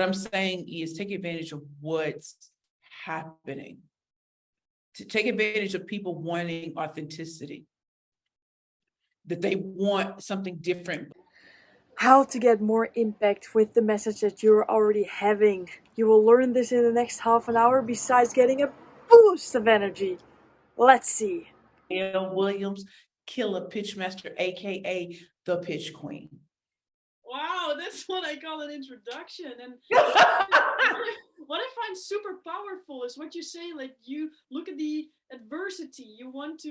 I'm saying is take advantage of what's happening. To take advantage of people wanting authenticity, that they want something different. How to get more impact with the message that you're already having. You will learn this in the next half an hour, besides getting a boost of energy. Let's see. Gail Williams, Killer Pitchmaster, aka the Pitch Queen. Wow, that's what I call an introduction. And what I find super powerful is what you say, like you look at the adversity, you want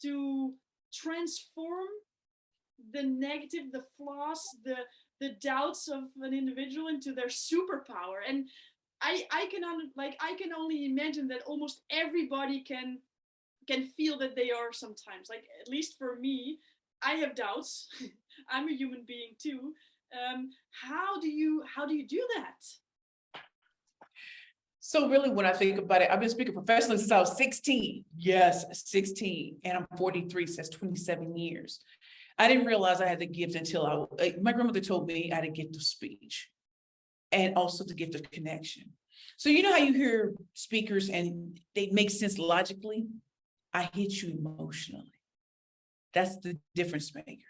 to transform the negative, the flaws, the doubts of an individual into their superpower. And I can only imagine that almost everybody can feel that they are sometimes. Like, at least for me, I have doubts. I'm a human being too. How do you do that? So really, when I think about it, I've been speaking professionally since I was 16. Yes, 16, and I'm 43, so that's 27 years. I didn't realize I had the gift until my grandmother told me I had a gift of speech and also the gift of connection. So you know how you hear speakers and they make sense logically? I hit you emotionally. That's the difference maker.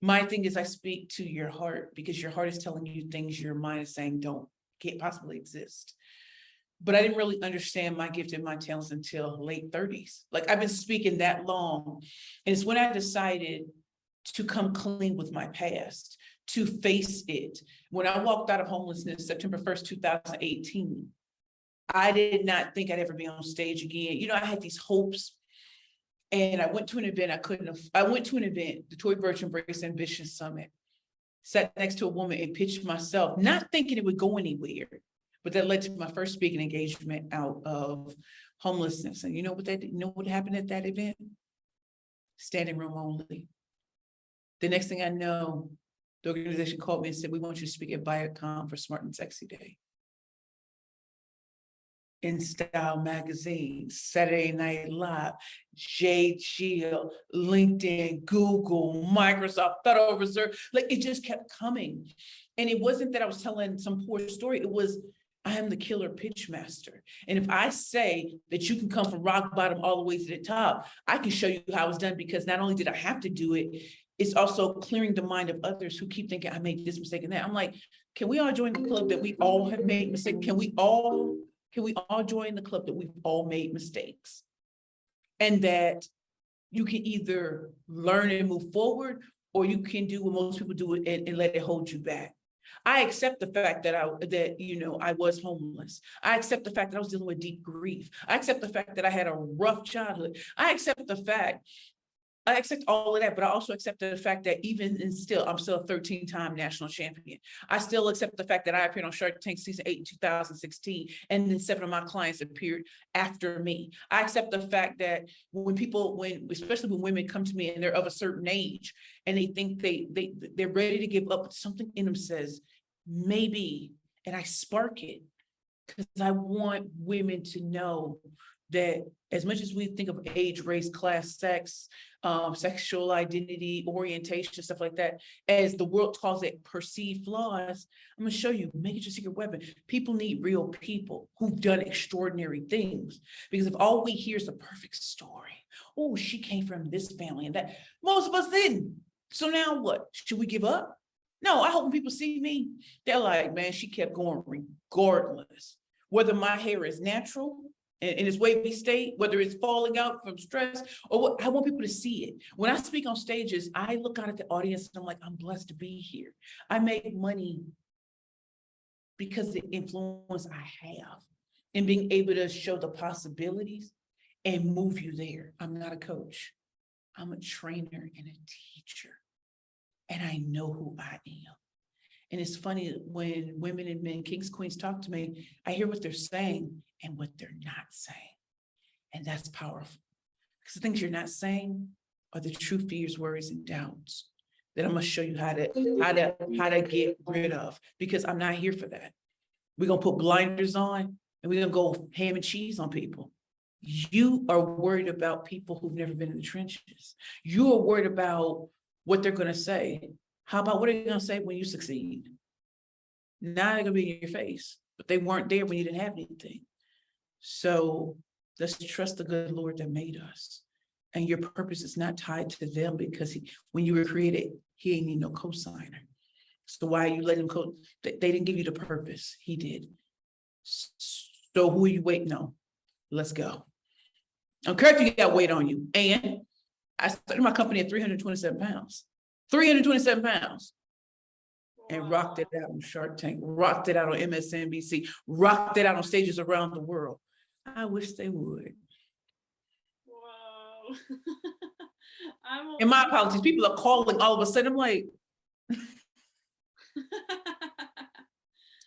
My thing is I speak to your heart because your heart is telling you things your mind is saying can't possibly exist. But I didn't really understand my gift and my talents until late 30s. Like, I've been speaking that long. And it's when I decided to come clean with my past, to face it. When I walked out of homelessness, September 1st, 2018, I did not think I'd ever be on stage again. You know, I had these hopes. And I went to an event I went to an event, the Toy Birch Embrace Ambition Summit, sat next to a woman and pitched myself, not thinking it would go anywhere, but that led to my first speaking engagement out of homelessness. And you know what happened at that event? Standing room only. The next thing I know, the organization called me and said, we want you to speak at Viacom for Smart and Sexy Day. In Style Magazine, Saturday Night Live, JGL, LinkedIn, Google, Microsoft, Federal Reserve, like it just kept coming. And it wasn't that I was telling some poor story, it was, I am the killer pitch master. And if I say that you can come from rock bottom all the way to the top, I can show you how it's done, because not only did I have to do it, it's also clearing the mind of others who keep thinking I made this mistake and that. I'm like, can we all join the club that we all have made mistakes? Can we all join the club that we've all made mistakes? And that you can either learn and move forward, or you can do what most people do and let it hold you back. I accept the fact that I was homeless. I accept the fact that I was dealing with deep grief. I accept the fact that I had a rough childhood. I accept all of that, but I also accept the fact that I'm still a 13-time national champion. I still accept the fact that I appeared on Shark Tank season 8 in 2016, and then 7 of my clients appeared after me. I accept the fact that especially when women come to me and they're of a certain age and they think they're ready to give up, but something in them says, maybe, and I spark it, because I want women to know that as much as we think of age, race, class, sex, sexual identity, orientation, stuff like that, as the world calls it perceived flaws, I'm gonna show you, make it your secret weapon. People need real people who've done extraordinary things. Because if all we hear is a perfect story, oh, she came from this family and that, most of us didn't. So now what? Should we give up? No, I hope when people see me, they're like, man, she kept going regardless. Whether my hair is natural, in its wavy state, whether it's falling out from stress or what, I want people to see it. When I speak on stages, I look out at the audience and I'm like, I'm blessed to be here. I make money because of the influence I have in being able to show the possibilities and move you there. I'm not a coach. I'm a trainer and a teacher, and I know who I am. And it's funny when women and men, kings, queens talk to me, I hear what they're saying and what they're not saying. And that's powerful. Because the things you're not saying are the true fears, worries, and doubts that I'm gonna show you how to get rid of, because I'm not here for that. We're gonna put blinders on and we're gonna go ham and cheese on people. You are worried about people who've never been in the trenches. You are worried about what they're gonna say. How about what are you gonna say when you succeed? Now they're gonna be in your face, but they weren't there when you didn't have anything. So let's trust the good Lord that made us. And your purpose is not tied to them, because when you were created, he ain't need no cosigner. So why you let him they didn't give you the purpose, he did. So who are you waiting on? Let's go. I don't care if you got weight on you. And I started my company at 327 pounds. 327 pounds. And rocked it out on Shark Tank, rocked it out on MSNBC, rocked it out on stages around the world. I wish they would. Wow. And my apologies, people are calling all of a sudden. I'm like,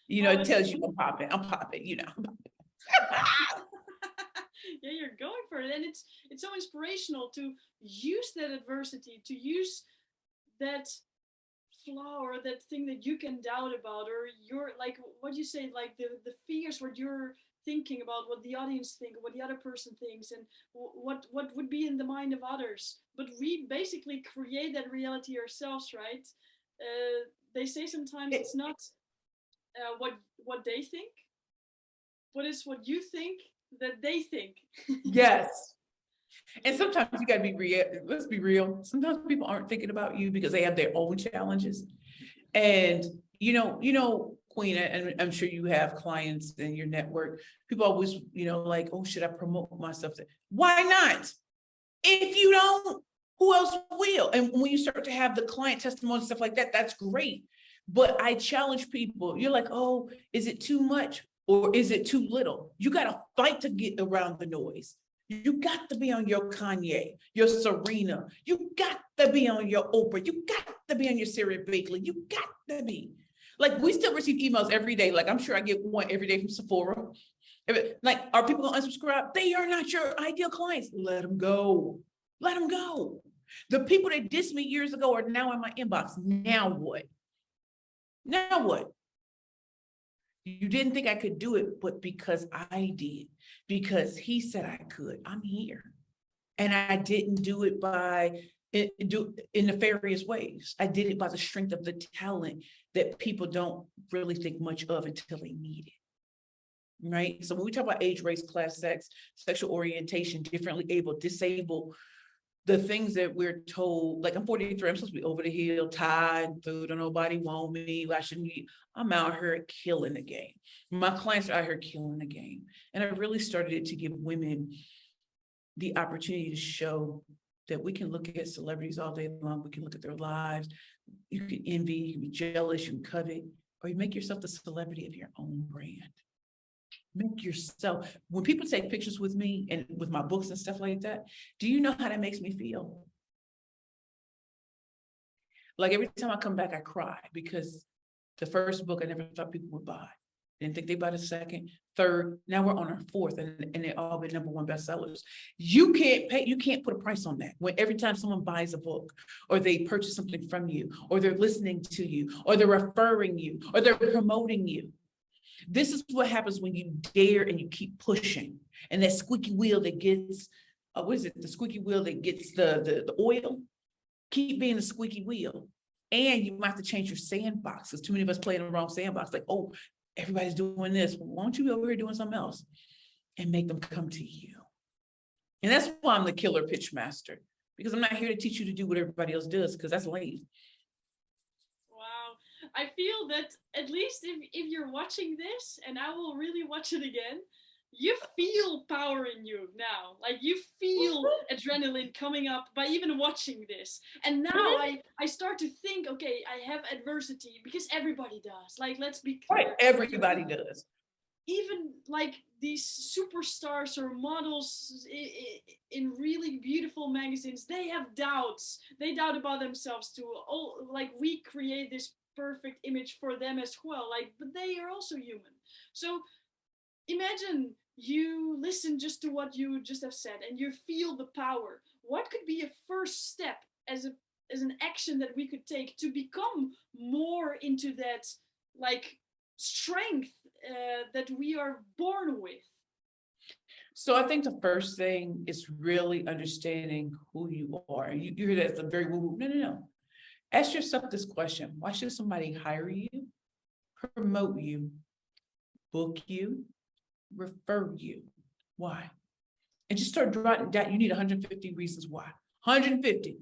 it tells you I'm popping, Yeah, you're going for it. And it's so inspirational to use that adversity, to use that flaw or that thing that you can doubt about, or your, like what you say, like the fears, what you're thinking about, what the audience think, what the other person thinks, and what would be in the mind of others. But we basically create that reality ourselves, right? They say sometimes it's not what they think, but it's what you think that they think. yes. And sometimes you gotta be real. Let's be real. Sometimes people aren't thinking about you because they have their own challenges. And Queen, and I'm sure you have clients in your network. People always, like, oh, should I promote myself? Why not? If you don't, who else will? And when you start to have the client testimony and stuff like that, that's great. But I challenge people. You're like, oh, is it too much or is it too little? You got to fight to get around the noise. You got to be on your Kanye, your Serena. You got to be on your Oprah. You got to be on your Sarah Bakley. You got to be. Like, we still receive emails every day. Like, I'm sure I get one every day from Sephora. Like, are people going to unsubscribe? They are not your ideal clients. Let them go. Let them go. The people that dissed me years ago are now in my inbox. Now what? Now what? You didn't think I could do it, but because I did, because he said I could, I'm here. And I didn't do it in nefarious ways. I did it by the strength of the talent that people don't really think much of until they need it. Right? So when we talk about age, race, class, sex, sexual orientation, differently able, disabled, the things that we're told, like, I'm 43, I'm supposed to be over the hill, tired, food, and nobody want me, I shouldn't eat. I'm out here killing the game. My clients are out here killing the game. And I really started it to give women the opportunity to show that we can look at celebrities all day long. We can look at their lives. You can envy, you can be jealous, you can covet, or you make yourself the celebrity of your own brand. Make yourself, when people take pictures with me and with my books and stuff like that, do you know how that makes me feel? Like, every time I come back, I cry, because the first book I never thought people would buy. Didn't think they bought a second, third. Now we're on our fourth, and they've all been #1 bestsellers. You can't put a price on that. When every time someone buys a book, or they purchase something from you, or they're listening to you, or they're referring you, or they're promoting you. This is what happens when you dare and you keep pushing. And that squeaky wheel that gets, the squeaky wheel that gets the oil, keep being the squeaky wheel. And you might have to change your sandbox, because too many of us play in the wrong sandbox. Like, oh, everybody's doing this. Why don't you be over here doing something else? And make them come to you. And that's why I'm the killer pitch master, because I'm not here to teach you to do what everybody else does, because that's lame. I feel that at least if you're watching this, and I will really watch it again, you feel power in you now. Like, you feel adrenaline coming up by even watching this. And now I start to think, okay, I have adversity, because everybody does. Like, let's be clear. Right, everybody does. Even like these superstars or models in really beautiful magazines, they have doubts. They doubt about themselves too. Oh, like, we create this perfect image for them as well, like, but they are also human. So imagine you listen just to what you just have said and you feel the power. What could be a first step as an action that we could take to become more into that, like, strength that we are born with? So I think the first thing is really understanding who you are. You hear that as a very woo-woo. No. Ask yourself this question: why should somebody hire you? promote you, book you, refer you. Why? And just start jotting down. You need 150 reasons why. 150.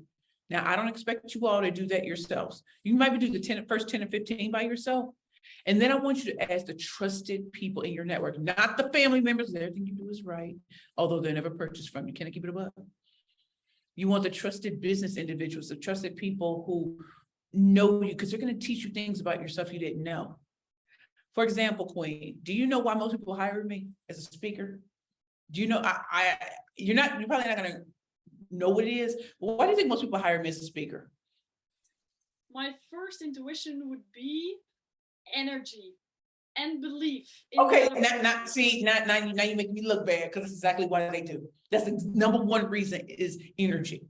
Now, I don't expect you all to do that yourselves. You might do the first 10 or 15 by yourself. And then I want you to ask the trusted people in your network, not the family members. Everything you do is right, although they never purchased from you. Can I keep it above? You want the trusted business individuals, the trusted people who know you, because they're going to teach you things about yourself you didn't know. For example, Queen, do you know why most people hire me as a speaker? Do you know, you're probably not going to know what it is, but why do you think most people hire me as a speaker? My first intuition would be energy and belief. Okay, now you make me look bad, because that's exactly why they do. That's the number one reason is energy.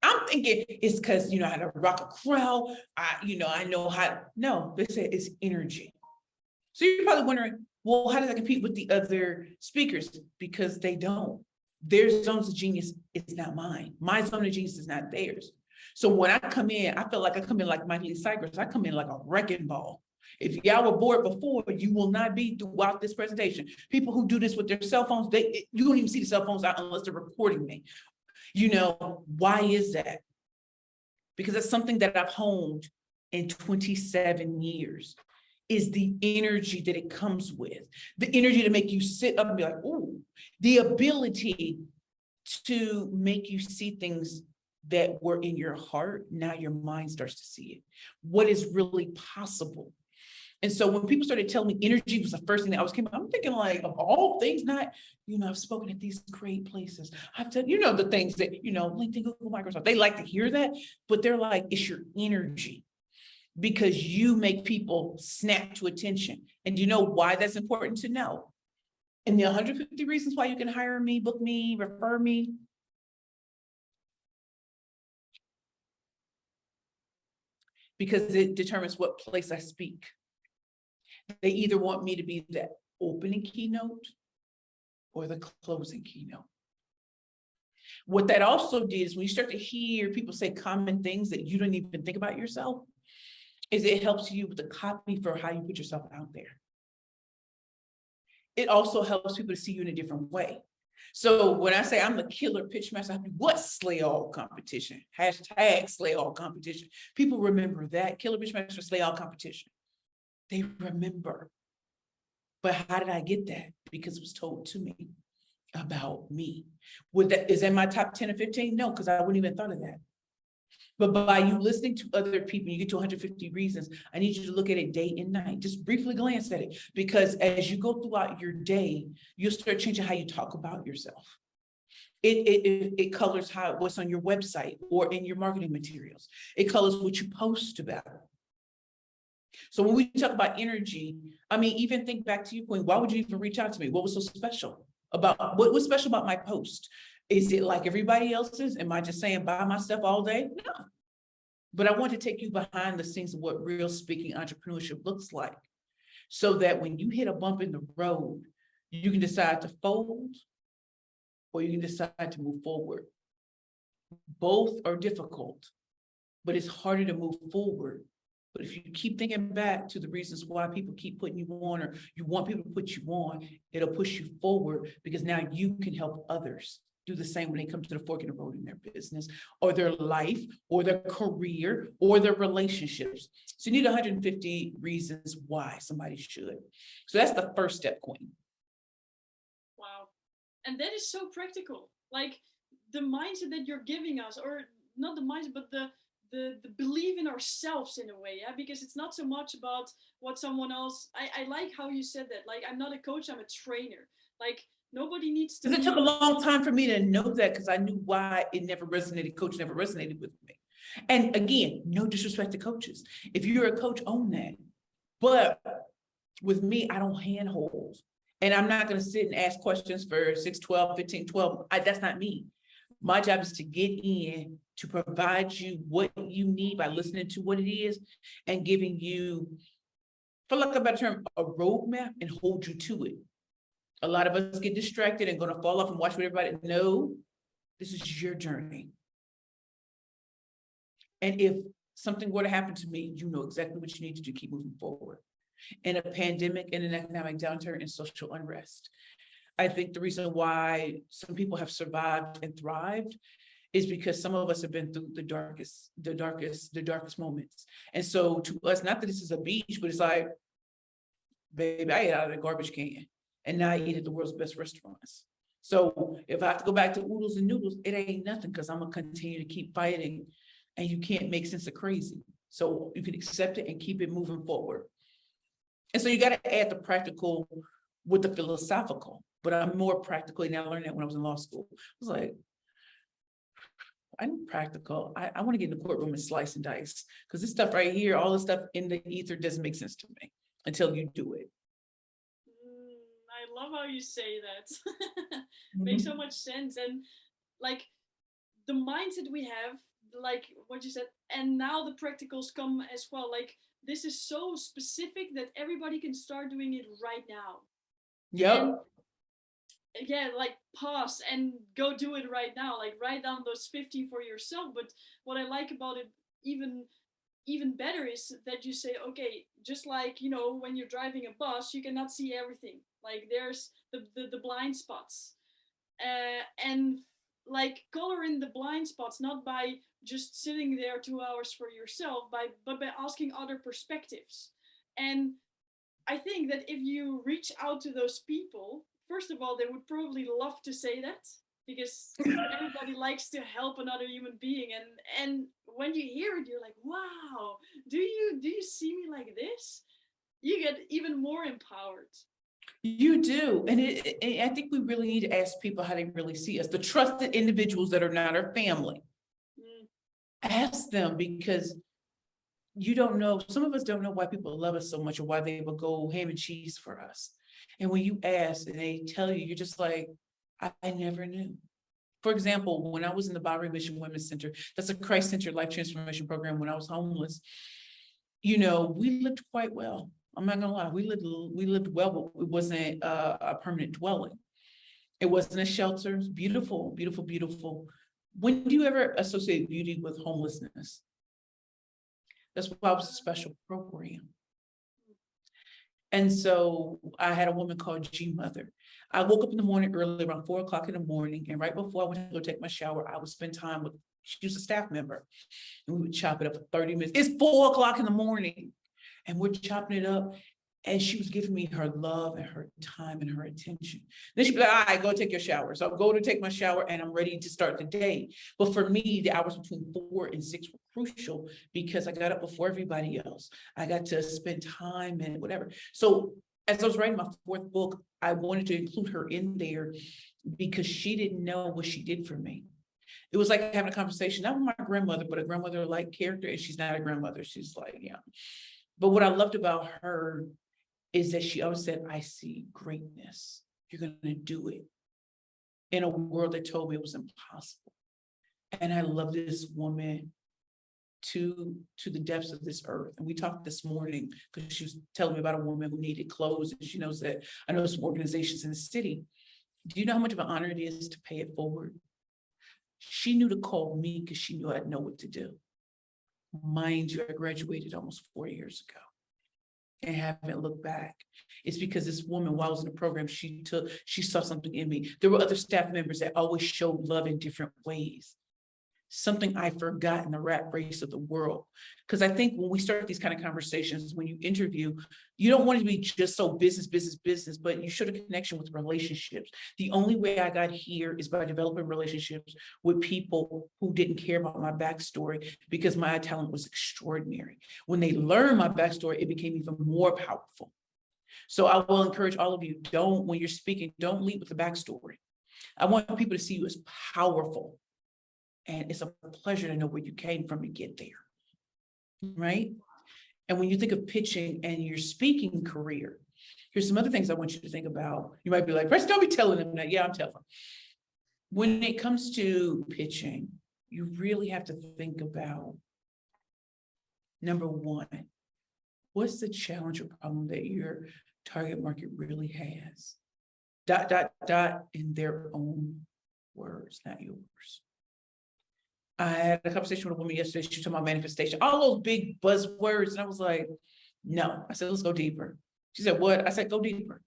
I'm thinking it's because, you know, how to rock a crowd. I know how. No, they say it's energy. So you're probably wondering, well, how do I compete with the other speakers? Because they don't. Their zones of genius is not mine. My zone of genius is not theirs. So when I come in, I feel like I come in like Miley Cyrus. I come in like a wrecking ball. If y'all were bored before, you will not be throughout this presentation. People who do this with their cell phones, you don't even see the cell phones out unless they're recording me. You know, why is that? Because that's something that I've honed in 27 years, is the energy that it comes with. The energy to make you sit up and be like, ooh, the ability to make you see things that were in your heart. Now your mind starts to see it. What is really possible? And so when people started telling me energy was the first thing that I was came, I'm thinking like, of all things, not, I've spoken at these great places. I've done, the things that, LinkedIn, Google, Microsoft, they like to hear that, but they're like, it's your energy, because you make people snap to attention. And you know why that's important to know? And the 150 reasons why you can hire me, book me, refer me. Because it determines what place I speak. They either want me to be the opening keynote or the closing keynote. What that also did is when you start to hear people say common things that you don't even think about yourself, is it helps you with the copy for how you put yourself out there. It also helps people to see you in a different way. So when I say I'm the killer pitch master, what slay all competition? Hashtag slay all competition. People remember that. Killer pitch master, slay all competition. They remember. But how did I get that? Because it was told to me about me. Is that my top 10 or 15? No, because I wouldn't even thought of that. But by you listening to other people, you get to 150 reasons. I need you to look at it day and night. Just briefly glance at it, because as you go throughout your day, you'll start changing how you talk about yourself. It colors what's on your website or in your marketing materials. It colors what you post about. So when we talk about energy, even think back to you, Queen. Why would you even reach out to me? What was so special about what was special about my post? Is it like everybody else's? Am I just saying buy my stuff all day? No. But I want to take you behind the scenes of what real speaking entrepreneurship looks like, so that when you hit a bump in the road, you can decide to fold or you can decide to move forward. Both are difficult, but it's harder to move forward. But if you keep thinking back to the reasons why people keep putting you on, or you want people to put you on, it'll push you forward, because now you can help others do the same when they come to the fork in the road in their business or their life or their career or their relationships. So you need 150 reasons why somebody should. So that's the first step, Queen. Wow. And that is so practical. Like the mindset that you're giving us, or not the mindset, but the belief in ourselves in a way, yeah, because it's not so much about what someone else. I like how you said that. Like, I'm not a coach, I'm a trainer. Like, nobody needs to. Because it took a long time for me to know that, because I knew why it never resonated. Coach never resonated with me. And again, no disrespect to coaches. If you're a coach, own that. But with me, I don't handhold. And I'm not going to sit and ask questions for 6, 12, 15, 12. That's not me. My job is to get in, to provide you what you need by listening to what it is and giving you, for lack of a better term, a roadmap, and hold you to it. A lot of us get distracted and going to fall off and watch what everybody. No, this is your journey. And if something were to happen to me, you know exactly what you need to do. Keep moving forward. in a pandemic, in an economic downturn, and social unrest. I think the reason why some people have survived and thrived is because some of us have been through the darkest moments. And so to us, not that this is a beach, but it's like, baby, I ate out of the garbage can and now I eat at the world's best restaurants. So if I have to go back to oodles and noodles, it ain't nothing, because I'm gonna continue to keep fighting, and you can't make sense of crazy. So you can accept it and keep it moving forward. And so you got to add the practical with the philosophical, but I'm more practical. And I learned that when I was in law school. I was like, I'm practical. I want to get in the courtroom and slice and dice, because this stuff right here, all this stuff in the ether doesn't make sense to me until you do it. I love how you say that. Makes so much sense. And like the mindset we have, like what you said, and now the practicals come as well. Like this is so specific that everybody can start doing it right now. Yep. And yeah, like pause and go do it right now. Like write down those 50 for yourself. But what I like about it even better is that you say, okay, just like, you know, when you're driving a bus, you cannot see everything. Like there's the blind spots. And like color in the blind spots, not by just sitting there 2 hours for yourself, but by asking other perspectives. And I think that if you reach out to those people, first of all, they would probably love to say that, because everybody likes to help another human being. And when you hear it, you're like, wow, do you see me like this? You get even more empowered. You do. And I think we really need to ask people how they really see us, the trusted individuals that are not our family. Ask them, because you don't know, some of us don't know why people love us so much, or why they will go ham and cheese for us. And when you ask and they tell you, you're just like, I never knew. For example, when I was in the Bowery Mission Women's Center, that's a Christ-centered life transformation program. When I was homeless, you know, we lived quite well. I'm not gonna lie, we lived well, but it wasn't a permanent dwelling. It wasn't a shelter. It was beautiful, beautiful, beautiful. When do you ever associate beauty with homelessness? That's why it was a special program. And so I had a woman called G Mother. I woke up in the morning early, around 4 o'clock in the morning. And right before I went to go take my shower, I would spend time with, she was a staff member. And we would chop it up for 30 minutes. It's 4 o'clock in the morning. And we're chopping it up. And she was giving me her love and her time and her attention. Then she'd be like, all right, go take your shower. So I'll go to take my shower and I'm ready to start the day. But for me, the hours between 4 and 6 were crucial, because I got up before everybody else. I got to spend time and whatever. So as I was writing my 4th book, I wanted to include her in there, because she didn't know what she did for me. It was like having a conversation, not with my grandmother, but a grandmother-like character. And she's not a grandmother. She's like, yeah. But what I loved about her is that she always said, I see greatness. You're going to do it, in a world that told me it was impossible. And I love this woman to the depths of this earth. And we talked this morning, because she was telling me about a woman who needed clothes. And she knows that I know some organizations in the city. Do you know how much of an honor it is to pay it forward? She knew to call me because she knew I'd know what to do. Mind you, I graduated almost 4 years ago and haven't looked back. It's because this woman, while I was in the program, she saw something in me. There were other staff members that always showed love in different ways. Something I forgot in the rat race of the world. Because I think when we start these kind of conversations, when you interview, you don't want it to be just so business, business, business, but you should have a connection with relationships. The only way I got here is by developing relationships with people who didn't care about my backstory, because my talent was extraordinary. When they learned my backstory, it became even more powerful. So I will encourage all of you, when you're speaking, don't lead with the backstory. I want people to see you as powerful. And it's a pleasure to know where you came from and get there, right? And when you think of pitching and your speaking career, here's some other things I want you to think about. You might be like, Chris, don't be telling them that. Yeah, I'm telling them. When it comes to pitching, you really have to think about, number one, what's the challenge or problem that your target market really has? ... in their own words, not yours. I had a conversation with a woman yesterday. She was talking about manifestation, all those big buzzwords. And I was like, No. I said, let's go deeper. She said, what? I said, go deeper.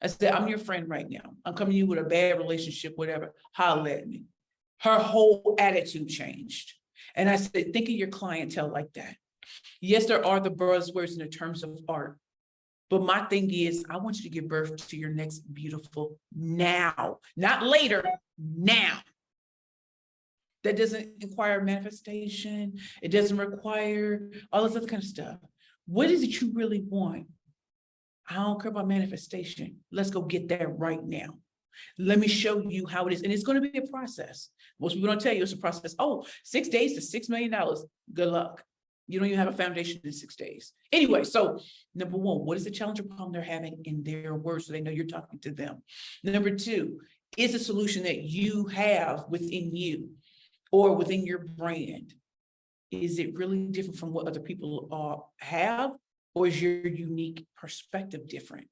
I said, I'm your friend right now. I'm coming to you with a bad relationship, whatever. Holler at me. Her whole attitude changed. And I said, think of your clientele like that. Yes, there are the buzzwords in the terms of art. But my thing is, I want you to give birth to your next beautiful now, not later, now. That doesn't require manifestation. It doesn't require all this other kind of stuff. What is it you really want? I don't care about manifestation. Let's go get that right now. Let me show you how it is. And it's going to be a process. Most people don't tell you it's a process. Oh, 6 days to $6 million. Good luck. You don't even have a foundation in 6 days. Anyway, so number one, what is the challenge or problem they're having in their words so they know you're talking to them? Number two, is a solution that you have within you or within your brand? Is it really different from what other people have? Or is your unique perspective different?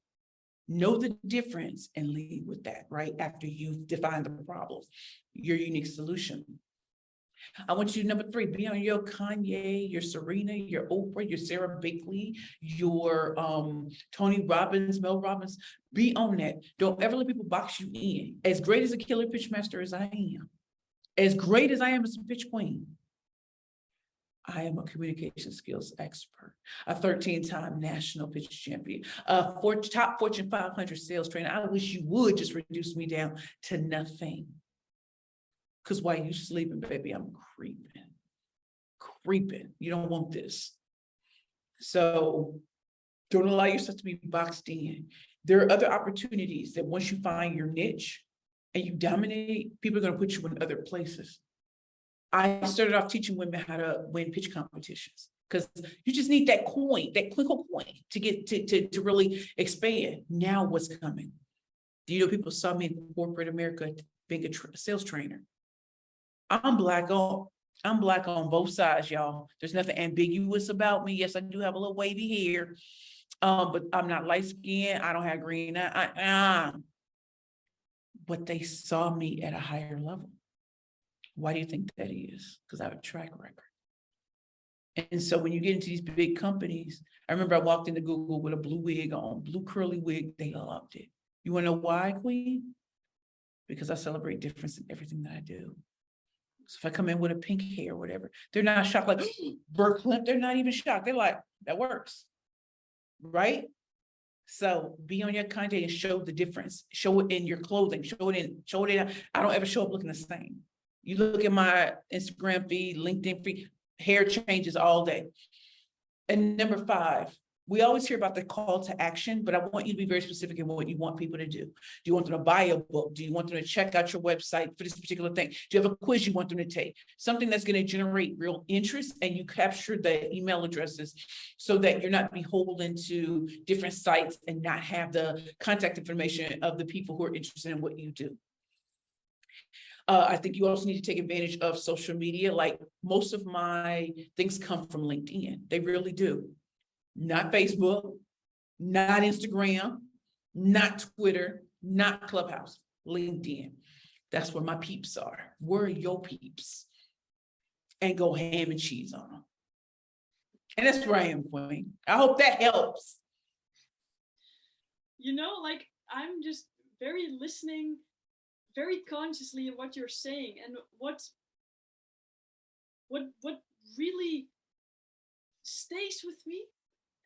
Know the difference and lead with that, right? After you've defined the problem, your unique solution. I want you, number three, be on your Kanye, your Serena, your Oprah, your Sarah Bakley, your Tony Robbins, Mel Robbins. Be on that. Don't ever let people box you in. As great as a killer pitch master as I am, as great as I am as a pitch queen, I am a communication skills expert, a 13-time national pitch champion, a top Fortune 500 sales trainer. I wish you would just reduce me down to nothing. Because while you sleeping, baby, I'm creeping. You don't want this. So don't allow yourself to be boxed in. There are other opportunities that once you find your niche and you dominate, people are going to put you in other places. I started off teaching women how to win pitch competitions because you just need that coin, that clinical coin to get to really expand. Now what's coming? Do you know people saw me in corporate America being a sales trainer? I'm black on both sides, y'all. There's nothing ambiguous about me. Yes, I do have a little wavy hair, but I'm not light skinned. I don't have green. But they saw me at a higher level. Why do you think that is? Because I have a track record. And so when you get into these big companies, I remember I walked into Google with a blue wig on, blue curly wig. They loved it. You want to know why, Queen? Because I celebrate difference in everything that I do. So if I come in with a pink hair or whatever, they're not shocked like, Burt Klemp, they're not even shocked. They're like, that works, right? So be on your content and show the difference. Show it in your clothing, show it in. I don't ever show up looking the same. You look at my Instagram feed, LinkedIn feed, hair changes all day. And number 5, we always hear about the call to action, but I want you to be very specific in what you want people to do. Do you want them to buy a book? Do you want them to check out your website for this particular thing? Do you have a quiz you want them to take? Something that's going to generate real interest, and you capture the email addresses so that you're not beholden to different sites and not have the contact information of the people who are interested in what you do. I think you also need to take advantage of social media. Like most of my things come from LinkedIn. They really do. Not Facebook, not Instagram, not Twitter, not Clubhouse, LinkedIn. That's where my peeps are. Where are your peeps? And go ham and cheese on them. And that's where I am, Queen. I hope that helps. You know, like I'm just very listening very consciously of what you're saying, and what really stays with me.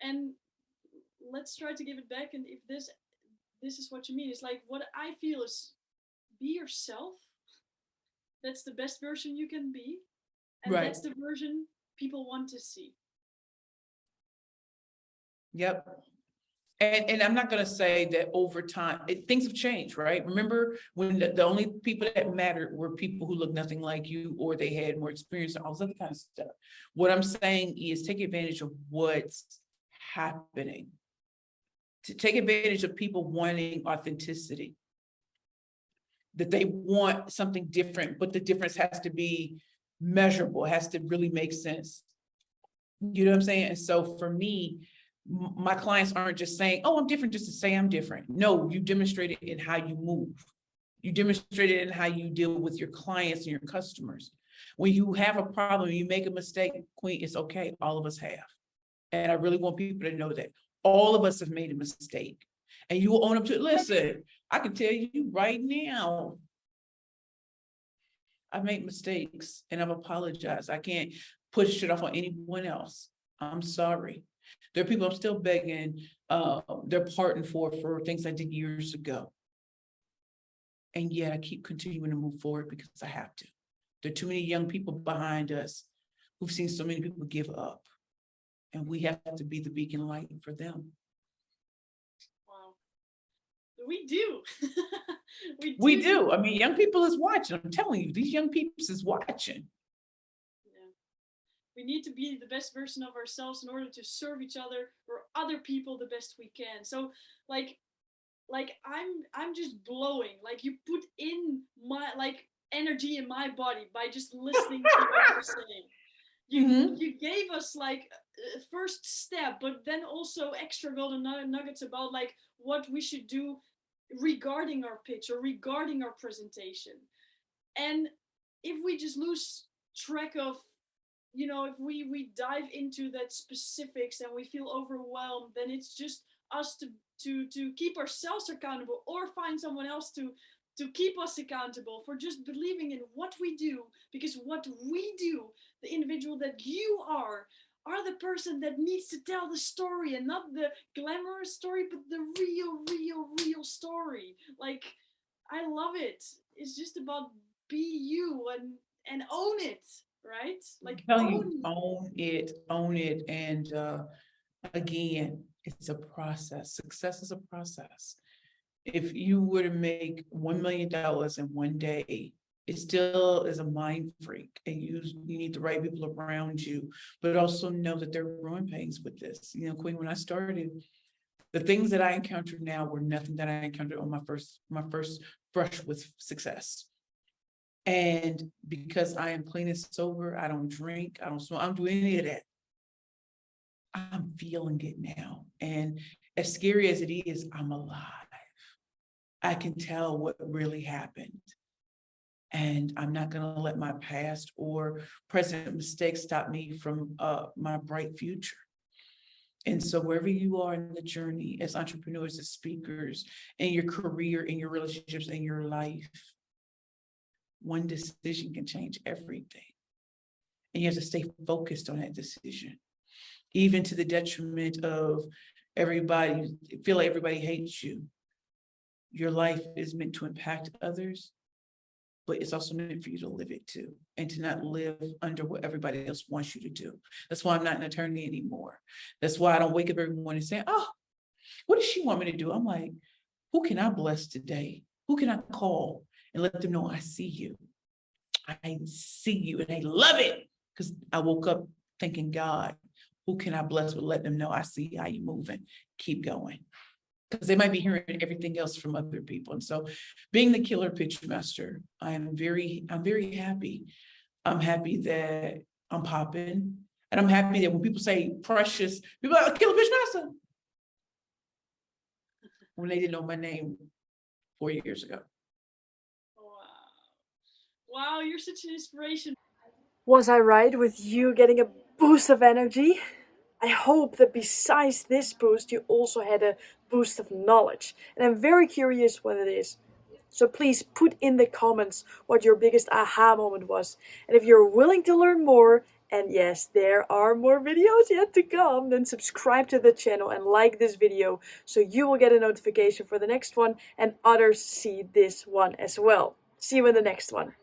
And let's try to give it back. And if this is what you mean, it's like what I feel is be yourself. That's the best version you can be, and right. That's the version people want to see. Yep. And I'm not going to say that over time, things have changed, right? Remember when the only people that mattered were people who looked nothing like you, or they had more experience and all this other kind of stuff. What I'm saying is take advantage of what's happening. To take advantage of people wanting authenticity. That they want something different, but the difference has to be measurable, has to really make sense. You know what I'm saying? And so for me, my clients aren't just saying, oh, I'm different just to say I'm different. No, you demonstrate it in how you move. You demonstrate it in how you deal with your clients and your customers. When you have a problem, you make a mistake, Queen, it's okay. All of us have. And I really want people to know that all of us have made a mistake. And you will own up to it. Listen, I can tell you right now, I've made mistakes and I've apologized. I can't push it off on anyone else. I'm sorry. There are people I'm still begging their pardon for things I did years ago. And yet I keep continuing to move forward because I have to. There are too many young people behind us who've seen so many people give up. And we have to be the beacon light for them. Wow. We do. We do. I mean, young people is watching. I'm telling you, these young people is watching. Yeah. We need to be the best version of ourselves in order to serve each other or other people the best we can. So like I'm just glowing. Like you put in my energy in my body by just listening to what you're saying. You gave us like a first step, but then also extra golden nuggets about like what we should do regarding our pitch or regarding our presentation. And if we just lose track of, you know, if we dive into that specifics and we feel overwhelmed, then it's just us to keep ourselves accountable or find someone else to keep us accountable for just believing in what we do, because what we do, the individual that you are the person that needs to tell the story, and not the glamorous story, but the real story. Like, I love it. It's just about be you and own it, right? Like own it. And again, it's a process. Success is a process. If you were to make $1 million in one day, it still is a mind freak, and you need the right people around you, but also know that there are growing pains with this. You know, Queen, when I started, the things that I encountered now were nothing that I encountered on my first brush with success. And because I am clean and sober, I don't drink, I don't smoke, I don't do any of that. I'm feeling it now. And as scary as it is, I'm alive. I can tell what really happened. And I'm not going to let my past or present mistakes stop me from my bright future. And so wherever you are in the journey as entrepreneurs, as speakers, in your career, in your relationships, in your life, one decision can change everything. And you have to stay focused on that decision, even to the detriment of everybody, feel like everybody hates you. Your life is meant to impact others, but it's also meant for you to live it too, and to not live under what everybody else wants you to do. That's why I'm not an attorney anymore. That's why I don't wake up every morning saying, oh, what does she want me to do? I'm like, who can I bless today? Who can I call and let them know I see you? I see you, and they love it, because I woke up thinking, God, who can I bless with letting them know I see how you're moving? Keep going. Because they might be hearing everything else from other people. And so being the killer pitch master, I'm very happy. I'm happy that I'm popping. And I'm happy that when people say precious, people are like, killer pitch master. When they didn't know my name 4 years ago. Wow, you're such an inspiration. Was I right with you getting a boost of energy? I hope that besides this boost, you also had a boost of knowledge. And I'm very curious what it is. So please put in the comments what your biggest aha moment was. And if you're willing to learn more, and yes, there are more videos yet to come, then subscribe to the channel and like this video so you will get a notification for the next one and others see this one as well. See you in the next one.